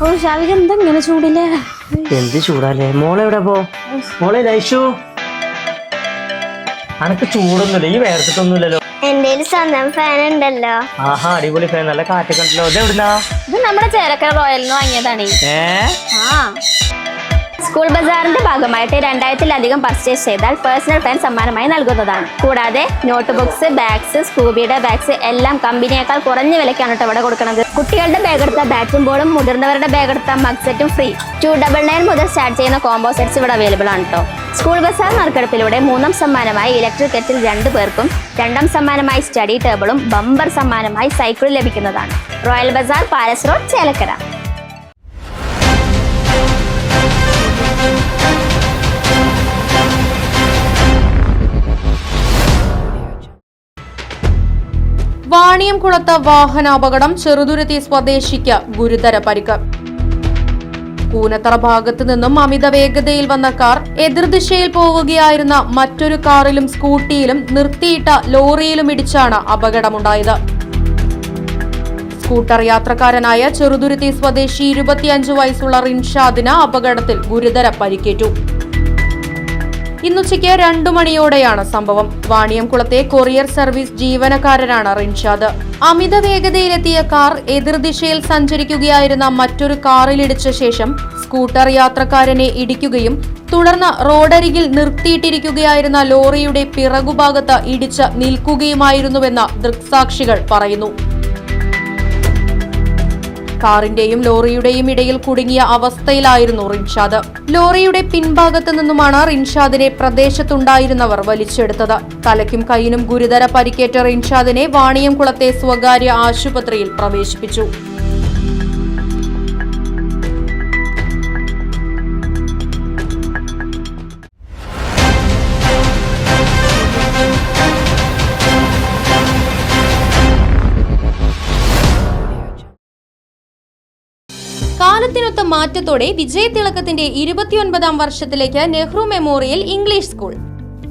എന്തെങ്ങനെ ചൂടില്ലേ? എന്ത് ചൂടാലേ? മോളെവിടെ പോ? മോളെ ലൈഷു, അനക്ക് ചൂടൊന്നുമില്ല, ഈ വേർത്തിട്ടൊന്നുമില്ലല്ലോ. എന്റെ സ്വന്തം ഫാൻ ഉണ്ടല്ലോ. ആഹാ, അടിപൊളി ഫാൻ, നല്ല കാറ്റൊക്കെ ഉണ്ടല്ലോ. ഇത് എവിടുന്നാ? ഇത് നമ്മുടെ ചേലക്കര റോയലിന് വാങ്ങിയതാണ്. സ്കൂൾ ബസാറിന്റെ ഭാഗമായിട്ട് 2000-ലധികം പർച്ചേസ് ചെയ്താൽ പേഴ്സണൽ ഫാൻ സമ്മാനമായി നൽകുന്നതാണ്. കൂടാതെ നോട്ട് ബുക്സ്, ബാഗ്സ്, സ്കൂബിയുടെ ബാഗ്സ് എല്ലാം കമ്പനിയേക്കാൾ കുറഞ്ഞ വിലക്കാണ് ഇവിടെ കൊടുക്കുന്നത്. കുട്ടികളുടെ ബാഗ് എടുത്ത ബാറ്റും ബോളും, മുതിർന്നവരുടെ ബാഗ് എടുത്ത മഗ് സെറ്റും ഫ്രീ. 299 മുതൽ സ്റ്റാർട്ട് ചെയ്യുന്ന കോംബോ സെറ്റ്സ് ഇവിടെ അവൈലബിൾ ആണ് കേട്ടോ. സ്കൂൾ ബസാർ നറുക്കെടുപ്പിലൂടെ 3ാം സമ്മാനമായി ഇലക്ട്രിക് കെറ്റിൽ 2 പേർക്കും, 2ാം സമ്മാനമായി സ്റ്റഡി ടേബിളും, ബമ്പർ സമ്മാനമായി സൈക്കിളും ലഭിക്കുന്നതാണ്. Royal bazaar, palace road, Chelakkara. വാണിയംകുളത്ത് വാഹനാപകടം, ചെറുതുരുത്തി സ്വദേശിക്ക് ഗുരുതര പരിക്ക്. കൂനത്തറ ഭാഗത്തു നിന്നും അമിത വേഗതയിൽ വന്ന കാർ എതിർദിശയിൽ പോവുകയായിരുന്ന മറ്റൊരു കാറിലും സ്കൂട്ടിയിലും നിർത്തിയിട്ട ലോറിയിലും ഇടിച്ചാണ് അപകടമുണ്ടായത്. സ്കൂട്ടർ യാത്രക്കാരനായ ചെറുതുരുത്തി സ്വദേശി 25 വയസ്സുള്ള റിൻഷാദിന് അപകടത്തിൽ ഗുരുതര പരിക്കേറ്റു. ഇന്നുച്ചയ്ക്ക് 2 മണിയോടെയാണ് സംഭവം. വാണിയംകുളത്തെ കൊറിയർ സർവീസ് ജീവനക്കാരനാണ് റിൻഷാദ്. അമിത വേഗതയിലെത്തിയ കാർ എതിർദിശയിൽ സഞ്ചരിക്കുകയായിരുന്ന മറ്റൊരു കാറിലിടിച്ച ശേഷം സ്കൂട്ടർ യാത്രക്കാരനെ ഇടിക്കുകയും തുടർന്ന് റോഡരികിൽ നിർത്തിയിട്ടിരിക്കുകയായിരുന്ന ലോറിയുടെ പിറകുഭാഗത്ത് ഇടിച്ച് നിൽക്കുകയുമായിരുന്നുവെന്ന് ദൃക്സാക്ഷികൾ പറയുന്നു. കാറിന്റെയും ലോറിയുടെയും ഇടയിൽ കുടുങ്ങിയ അവസ്ഥയിലായിരുന്നു റിൻഷാദ്. ലോറിയുടെ പിൻഭാഗത്തു നിന്നുമാണ് റിൻഷാദിനെ പ്രദേശത്തുണ്ടായിരുന്നവർ വലിച്ചെടുത്തത്. തലയ്ക്കും കൈയിനും ഗുരുതര പരിക്കേറ്റ റിൻഷാദിനെ വാണിയംകുളത്തെ സ്വകാര്യ ആശുപത്രിയിൽ പ്രവേശിപ്പിച്ചു. കാലത്തിനൊത്ത മാറ്റത്തോടെ വിജയതിളക്കത്തിന്റെ 29ാം വർഷത്തിലേക്ക് നെഹ്റു മെമ്മോറിയൽ ഇംഗ്ലീഷ് സ്കൂൾ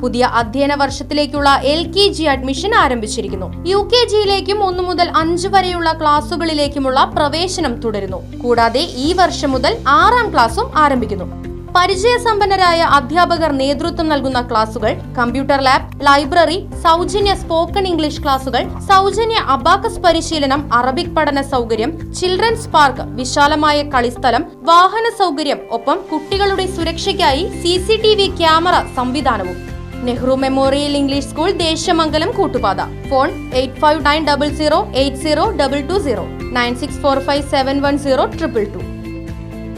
പുതിയ അധ്യയന വർഷത്തിലേക്കുള്ള LKG അഡ്മിഷൻ ആരംഭിച്ചിരിക്കുന്നു. UKGയിലേക്കും 1 മുതൽ 5 വരെയുള്ള ക്ലാസുകളിലേക്കുമുള്ള പ്രവേശനം തുടരുന്നു. കൂടാതെ ഈ വർഷം മുതൽ 6ാം ക്ലാസും ആരംഭിക്കുന്നു. പരിചയസമ്പന്നരായ അധ്യാപകർ നേതൃത്വം നൽകുന്ന ക്ലാസുകൾ, കമ്പ്യൂട്ടർ ലാബ്, ലൈബ്രറി, സൗജന്യ സ്പോക്കൺ ഇംഗ്ലീഷ് ക്ലാസുകൾ, സൗജന്യ അബാക്കസ് പരിശീലനം, അറബിക് പഠന സൗകര്യം, ചിൽഡ്രൻസ് പാർക്ക്, വിശാലമായ കളിസ്ഥലം, വാഹന സൗകര്യം, ഒപ്പം കുട്ടികളുടെ സുരക്ഷയ്ക്കായി CCTV ക്യാമറ സംവിധാനവും. Nehru memorial English school, Desamangalam, Koottupatha. Phone 8590080220 9645710222.